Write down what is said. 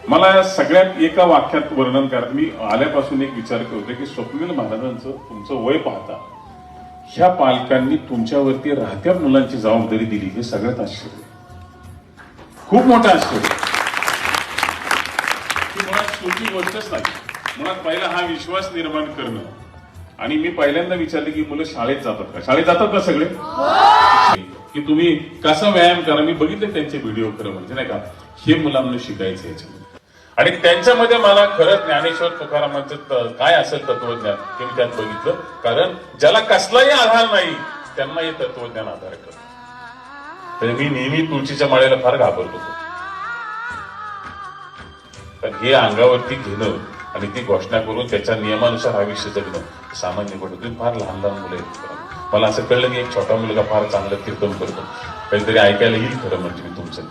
मला सगळ्यात एका वाक्यात वर्णन करा. मी आल्यापासून एक विचार करतोय की स्वप्नील महाराजांचं तुमचं वय पाहता ह्या पालकांनी तुमच्यावरती राहत्या मुलांची जबाबदारी दिली हे सगळ्यात आश्चर्य, खूप मोठं आश्चर्य. ही मुळात सोपी गोष्टच नाही. मुळात पहिला हा विश्वास निर्माण करणं. आणि मी पहिल्यांदा विचारले की मुलं शाळेत जातात का, शाळेत जातात का सगळे, की तुम्ही कसा व्यायाम करा. मी बघितले त्यांचे व्हिडिओ, खरं म्हणजे नाही का, हे मुलांना शिकायचं याच्यामध्ये. आणि त्यांच्यामध्ये मला खरंच ज्ञानेश्वर तुकारामांचं काय असेल तत्वज्ञान हे मी त्यात बघितलं. कारण ज्याला कसलाही आधार नाही त्यांना हे तत्वज्ञान आधार करतं. तर मी नेहमी तुळशीच्या माळेला फार घाबरतो. पण हे अंगावरती घेणं आणि ती घोषणा करून त्याच्या नियमानुसार आयुष्य जगणं सामान्य पडतं. तुम्ही फार लहान लहान मुलं आहेत. मला असं कळलं की एक छोटा मुलगा फार चांगलं कीर्तन करतो, काहीतरी ऐकायला येईल खरं म्हणजे मी तुमचं.